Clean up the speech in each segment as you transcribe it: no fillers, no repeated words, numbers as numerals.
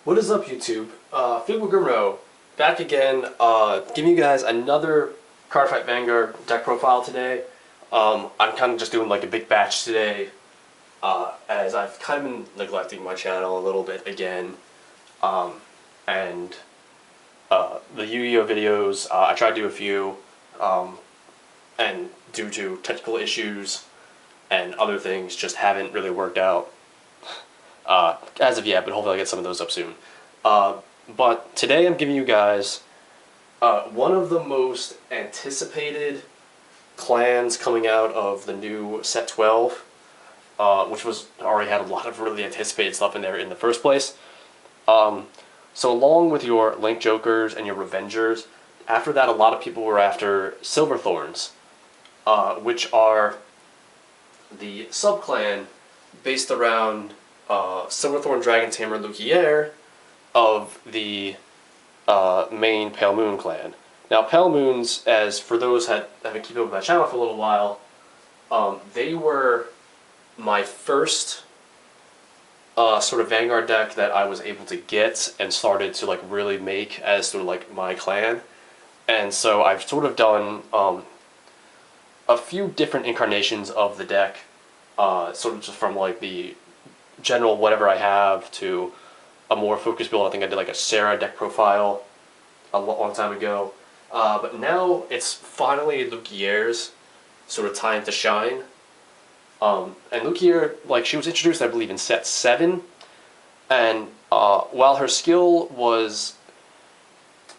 What is up, YouTube? Figma Grimro, back again, giving you guys another Cardfight Vanguard deck profile today. I'm kind of just doing like a big batch today, as I've kind of been neglecting my channel a little bit again, and the Yu-Gi-Oh videos, I tried to do a few, and due to technical issues and other things, just haven't really worked out. As of yet, but hopefully I'll get some of those up soon. But today I'm giving you guys one of the most anticipated clans coming out of the new set 12, which already had a lot of really anticipated stuff in there in the first place. So along with your Link Jokers and your Revengers, after that a lot of people were after Silverthorns, which are the sub-clan based around Silverthorn Dragon Tamer Luquier of the main Pale Moon clan. Now, Pale Moons, as for those that have been keeping up with my channel for a little while, they were my first sort of Vanguard deck that I was able to get and started to like really make as sort of like my clan. And so I've sort of done a few different incarnations of the deck, sort of just from like the general whatever I have to a more focused build. I think I did like a Sarah deck profile a long time ago. But now it's finally Luquier's sort of time to shine. And Luquier, like, she was introduced, I believe, in set 7. And while her skill was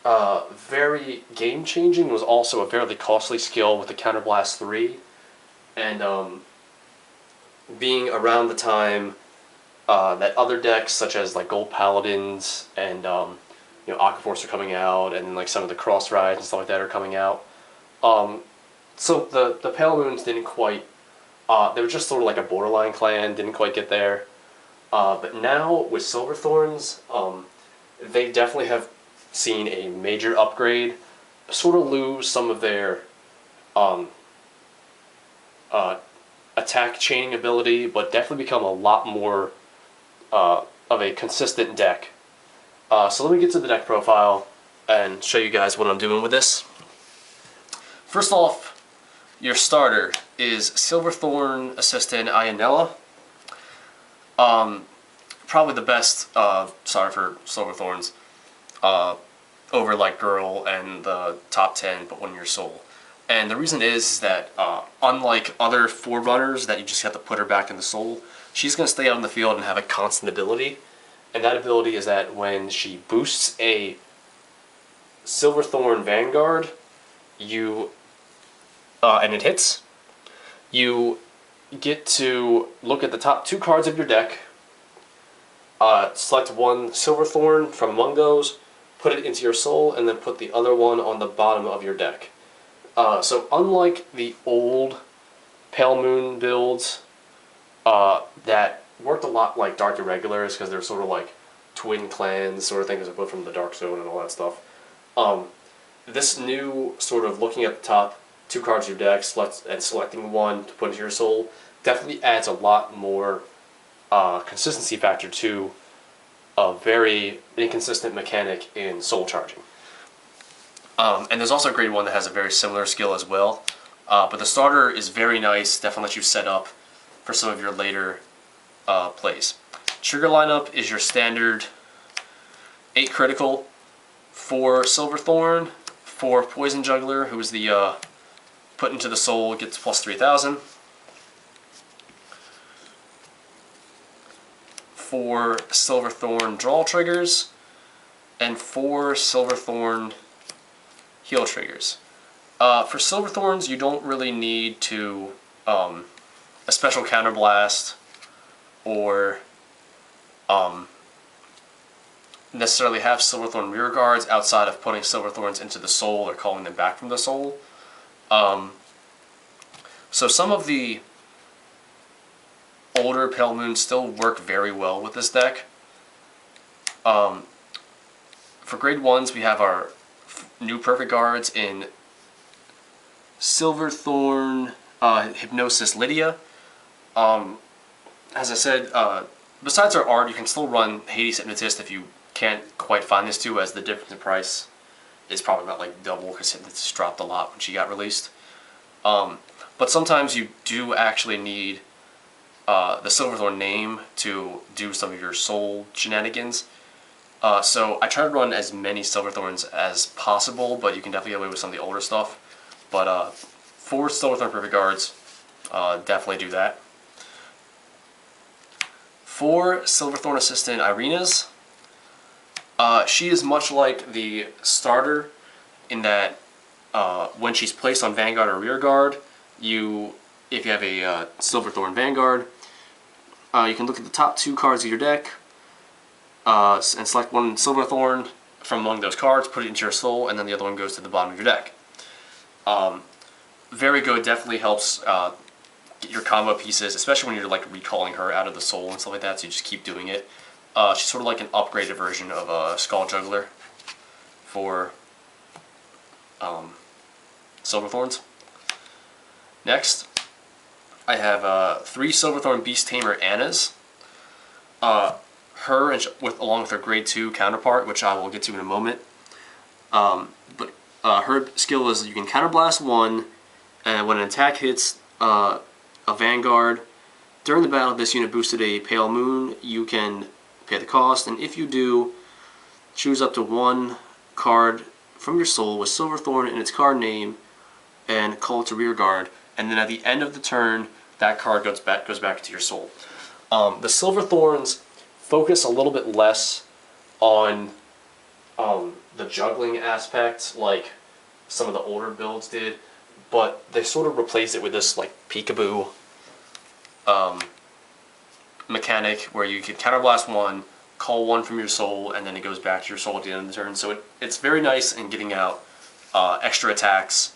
very game-changing, it was also a fairly costly skill with the Counterblast 3. And being around the time that other decks, such as like Gold Paladins and you know, Aquaforce are coming out, and like some of the Cross Rides and stuff like that are coming out. So the Pale Moons didn't quite. They were just sort of like a borderline clan, didn't quite get there. But now with Silverthorns, they definitely have seen a major upgrade. Sort of lose some of their attack chaining ability, but definitely become a lot more of a consistent deck. So let me get to the deck profile and show you guys what I'm doing with this. First off, your starter is Silverthorn Assistant Ionella. Probably the best starter for Silverthorns over like Girl and the top 10, but one in your soul. And the reason is that unlike other Forerunners that you just have to put her back in the soul, she's going to stay out in the field and have a constant ability. And that ability is that when she boosts a Silverthorn Vanguard, and it hits, you get to look at the top 2 cards of your deck, select one Silverthorn from among those, put it into your soul, and then put the other one on the bottom of your deck. So unlike the old Pale Moon builds that worked a lot like Dark Irregulars, because they're sort of like twin clans sort of things, both from the Dark Zone and all that stuff. This new sort of looking at the top 2 cards of your deck and selecting one to put into your soul definitely adds a lot more consistency factor to a very inconsistent mechanic in soul charging. And there's also a grade 1 that has a very similar skill as well. But the starter is very nice, definitely lets you set up for some of your later plays. Trigger lineup is your standard 8 critical, 4 Silverthorn, 4 Poison Juggler, who is the put into the soul, gets plus 3,000, 4 Silverthorn draw triggers, and 4 Silverthorn heal triggers. For Silverthorns, you don't really need to a special counterblast or necessarily have Silverthorn rear guards outside of putting Silverthorns into the soul or calling them back from the soul. So some of the older Pale Moons still work very well with this deck. For grade 1s, we have our new perfect guards in Silverthorn Hypnosis Lydia. As I said, besides our art, you can still run Hades Hypnotist if you can't quite find this two, as the difference in price is probably about like double, because it just dropped a lot when she got released. But sometimes you do actually need the Silverthorn name to do some of your soul shenanigans. So I try to run as many Silverthorns as possible, but you can definitely get away with some of the older stuff. But 4 Silverthorn Perfect Guards, definitely do that. 4 Silverthorn Assistant Irenas. She is much like the starter in that when she's placed on Vanguard or Rear Guard, if you have a Silverthorn Vanguard, you can look at the top 2 cards of your deck and select one Silverthorn from among those cards, put it into your soul, and then the other one goes to the bottom of your deck. Very good, definitely helps get your combo pieces, especially when you're like recalling her out of the soul and stuff like that, so you just keep doing it. She's sort of like an upgraded version of a Skull Juggler for Silverthorns. Next, I have 3 Silverthorn Beast Tamer Annas. Her, along with her Grade 2 counterpart, which I will get to in a moment. But her skill is you can counterblast 1, and when an attack hits a Vanguard, during the battle, this unit boosted a Pale Moon, you can pay the cost, and if you do, choose up to 1 card from your soul with Silverthorn in its card name and call it to Rear Guard, and then at the end of the turn, that card goes back into your soul. The Silverthorns focus a little bit less on the juggling aspect like some of the older builds did, but they sort of replace it with this like peekaboo mechanic where you can counterblast 1, call 1 from your soul, and then it goes back to your soul at the end of the turn. So it's very nice in getting out extra attacks,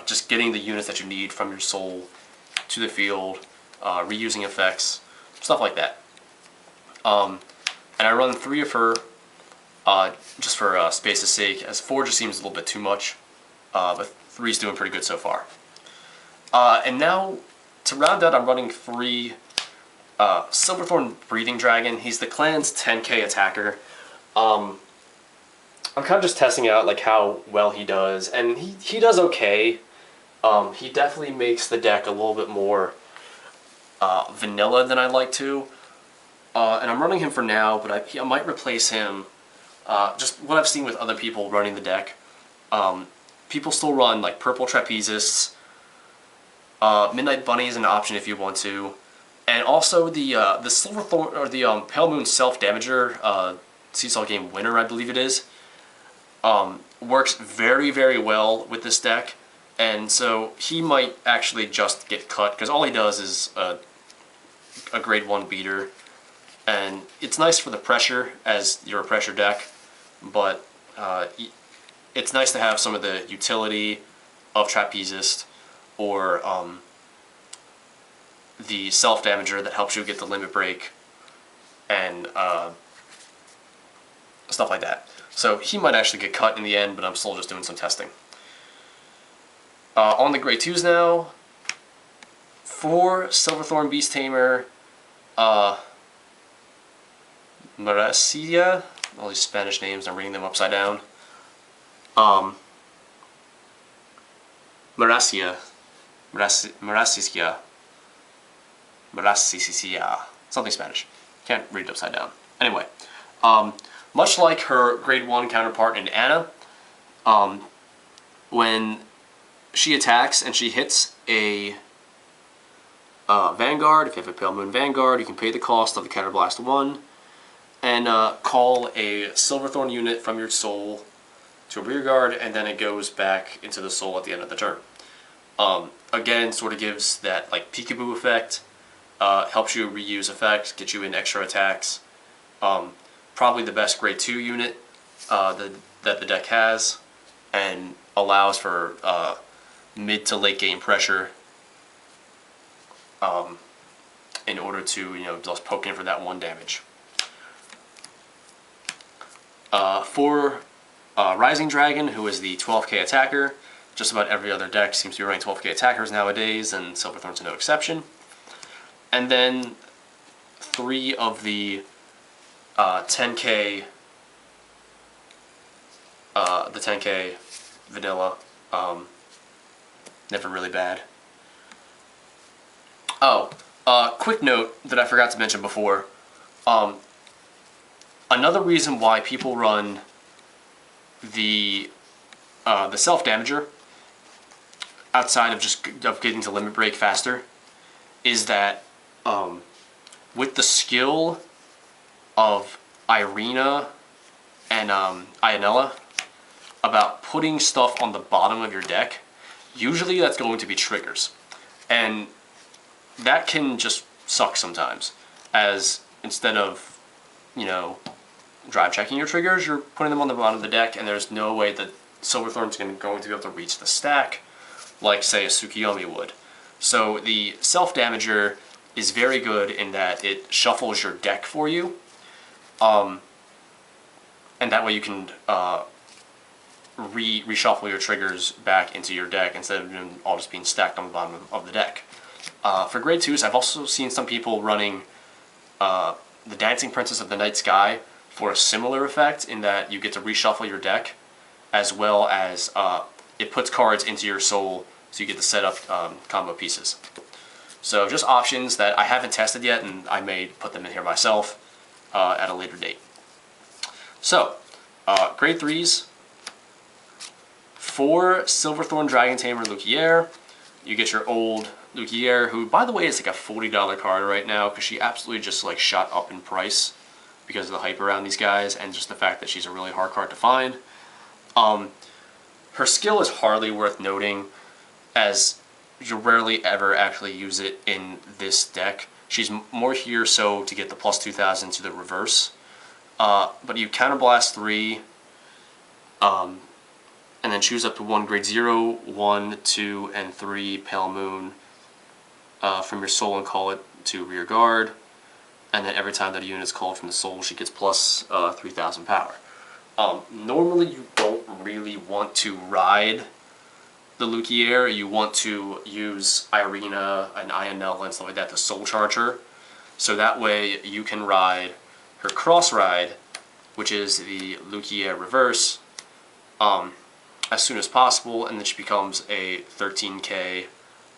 just getting the units that you need from your soul to the field, reusing effects, stuff like that. And I run 3 of her just for space's sake, as 4 just seems a little bit too much, but 3's doing pretty good so far. And now, to round out, I'm running 3 Silverthorn Breathing Dragon. He's the clan's 10k attacker. I'm kind of just testing out like how well he does, and he does okay. He definitely makes the deck a little bit more vanilla than I'd like to. And I'm running him for now, but I might replace him. Just what I've seen with other people running the deck. People still run like Purple Trapezists. Midnight Bunny is an option if you want to. And also the Silverthorn, or the Pale Moon Self-Damager, Seesaw Game Winner, I believe it is, works very, very well with this deck. And so he might actually just get cut, because all he does is a Grade 1 beater. And it's nice for the pressure, as you're a pressure deck, but it's nice to have some of the utility of Trapezist, or the Self-Damager that helps you get the limit break, and stuff like that. So he might actually get cut in the end, but I'm still just doing some testing. On the Grade 2s now, 4 Silverthorn Beast Tamer, Maracia, all these Spanish names, I'm reading them upside down. Maracia, something Spanish. Can't read it upside down. Anyway, much like her Grade 1 counterpart in Anna, when she attacks and she hits a Vanguard, if you have a Pale Moon Vanguard, you can pay the cost of the Counterblast 1 and call a Silverthorn unit from your soul to a Rear Guard, and then it goes back into the soul at the end of the turn. Again, sort of gives that like peekaboo effect, helps you reuse effects, get you in extra attacks. Probably the best Grade 2 unit that the deck has, and allows for mid to late game pressure in order to just poke in for that 1 damage. For Rising Dragon, who is the 12k attacker, just about every other deck seems to be running 12k attackers nowadays, and Silverthorn's no exception. And then 3 of the 10k the 10K vanilla, never really bad. Oh, quick note that I forgot to mention before. Another reason why people run the self-damager outside of just getting to limit break faster is that with the skill of Irina and Ionella about putting stuff on the bottom of your deck, usually that's going to be triggers. And that can just suck sometimes, as instead of, you know, drive checking your triggers, you're putting them on the bottom of the deck, and there's no way that Silverthorn's going to be able to reach the stack like, say, a Tsukiyomi would. So the self-damager is very good in that it shuffles your deck for you, and that way you can reshuffle your triggers back into your deck instead of them all just being stacked on the bottom of the deck. For grade 2s, I've also seen some people running the Dancing Princess of the Night Sky for a similar effect in that you get to reshuffle your deck, as well as it puts cards into your soul, so you get to set up combo pieces. So just options that I haven't tested yet, and I may put them in here myself at a later date. So, grade 3s, for Silverthorn Dragon Tamer Luquier, you get your old Luquier, who, by the way, is like a $40 card right now, because she absolutely just like shot up in price because of the hype around these guys, and just the fact that she's a really hard card to find. Her skill is hardly worth noting, as you rarely ever actually use it in this deck. She's more here so to get the plus 2,000 to the reverse. But you counterblast 3, and then choose up to 1 grade 0, 1, 2, and 3 Pale Moon from your soul and call it to rear guard. And then every time that a unit is called from the soul, she gets plus 3,000 power. Normally you don't really want to ride the Luquier. You want to use Irina and Ionella and stuff like that to soul charge her. So that way you can ride her cross ride, which is the Luquier reverse, as soon as possible, and then she becomes a 13k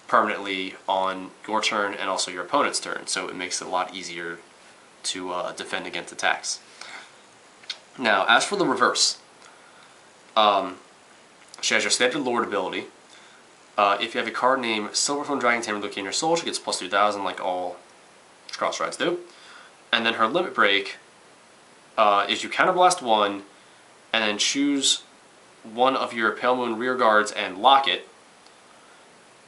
permanently on your turn and also your opponent's turn, so it makes it a lot easier to defend against attacks. Now, as for the reverse, she has your standard Lord ability. If you have a card named Silverthorn Dragon Tamer Luquier in your soul, she gets plus 2,000 like all cross rides do. And then her limit break is you counterblast 1 and then choose one of your Pale Moon rear guards and lock it.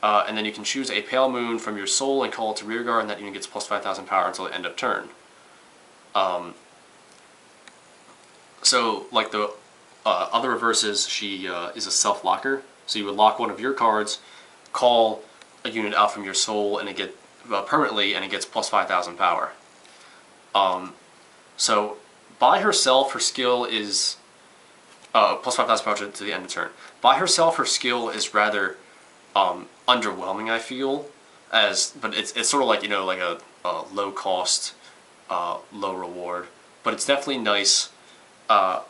And then you can choose a Pale Moon from your soul and call it to rear guard, and that unit gets plus 5,000 power until the end of turn. So, like the other reverses, she is a self-locker. So you would lock one of your cards, call a unit out from your soul, and it get permanently, and it gets plus 5,000 power. So by herself, her skill is plus 5,000 power to the end of turn. By herself, her skill is rather underwhelming, I feel, but it's sort of like, you know, like a low cost, low reward. But it's definitely nice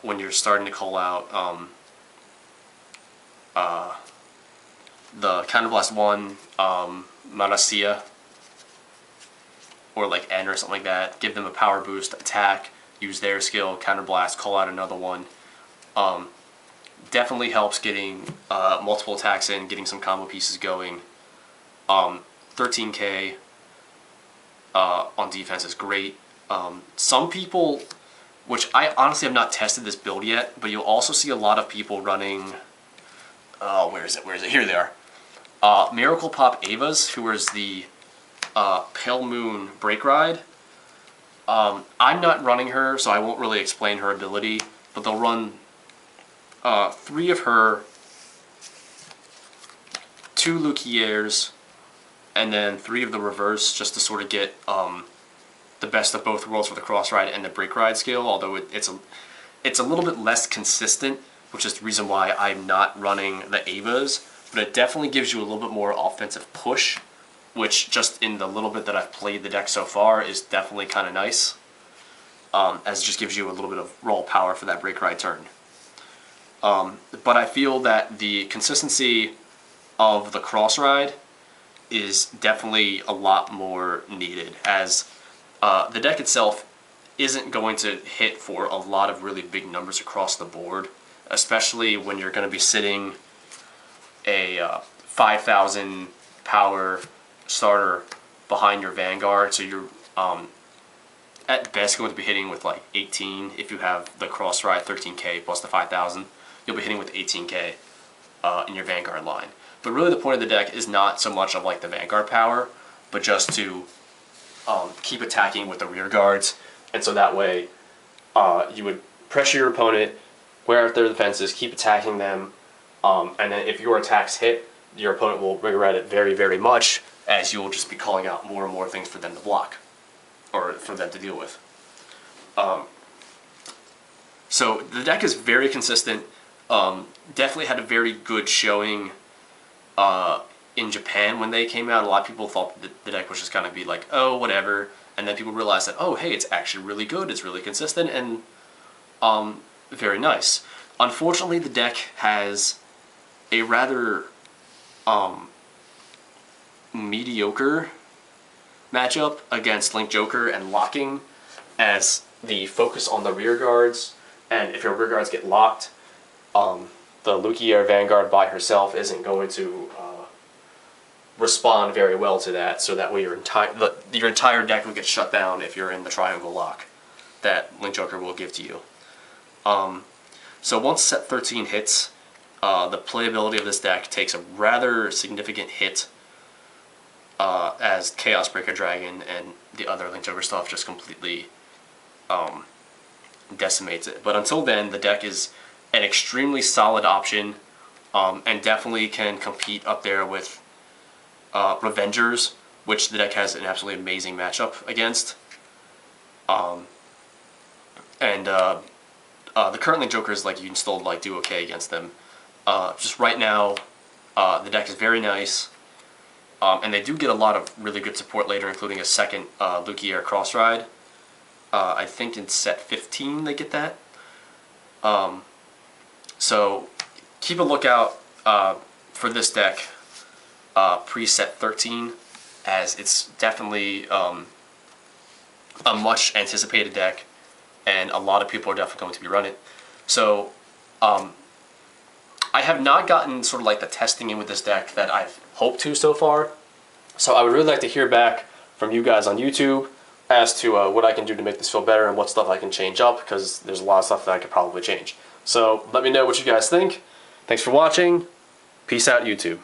when you're starting to call out the Counterblast 1, Maracia, or like N or something like that. Give them a power boost, attack, use their skill, Counterblast, call out another one. Definitely helps getting multiple attacks in, getting some combo pieces going. 13k on defense is great. Some people, which I honestly have not tested this build yet, but you'll also see a lot of people running, where is it, here they are. Miracle Pop Avas, who is the Pale Moon Break Ride. I'm not running her, so I won't really explain her ability, but they'll run 3 of her, 2 Luquiers, and then 3 of the reverse, just to sort of get the best of both worlds for the cross ride and the break ride skill, although it's a little bit less consistent, which is the reason why I'm not running the Avas, but it definitely gives you a little bit more offensive push, which just in the little bit that I've played the deck so far is definitely kind of nice, as it just gives you a little bit of raw power for that break ride turn. But I feel that the consistency of the cross ride is definitely a lot more needed, as the deck itself isn't going to hit for a lot of really big numbers across the board, especially when you're going to be sitting a 5,000 power starter behind your Vanguard, so you're at best going to be hitting with like 18. If you have the cross ride 13k plus the 5,000, you'll be hitting with 18k in your Vanguard line. But really the point of the deck is not so much of like the Vanguard power, but just to keep attacking with the rear guards, and so that way you would pressure your opponent, wear out their defenses, keep attacking them, and then if your attacks hit, your opponent will regret it very, very much, as you will just be calling out more and more things for them to block, or for them to deal with. So the deck is very consistent. Definitely had a very good showing in Japan when they came out. A lot of people thought that the deck was just kind of be like, oh, whatever, and then people realized that, oh, hey, it's actually really good, it's really consistent, and very nice. Unfortunately, the deck has a rather mediocre matchup against Link Joker and locking, as the focus on the rear guards, and if your rear guards get locked, the Luquier Vanguard by herself isn't going to respond very well to that, so that way your entire deck will get shut down if you're in the triangle lock that Link Joker will give to you. So once set 13 hits, the playability of this deck takes a rather significant hit, as Chaos Breaker Dragon and the other Link Joker stuff just completely decimates it. But until then, the deck is an extremely solid option, and definitely can compete up there with Revengers, which the deck has an absolutely amazing matchup against. The current Link Jokers, like, you can still like do okay against them. Just right now, the deck is very nice, and they do get a lot of really good support later, including a second Luquier cross ride. I think in set 15 they get that. So keep a lookout for this deck pre-set 13, as it's definitely a much anticipated deck, and a lot of people are definitely going to be running it. So I have not gotten sort of like the testing in with this deck that I've hoped to so far, so I would really like to hear back from you guys on YouTube as to what I can do to make this feel better and what stuff I can change up, because there's a lot of stuff that I could probably change. So let me know what you guys think. Thanks for watching. Peace out, YouTube.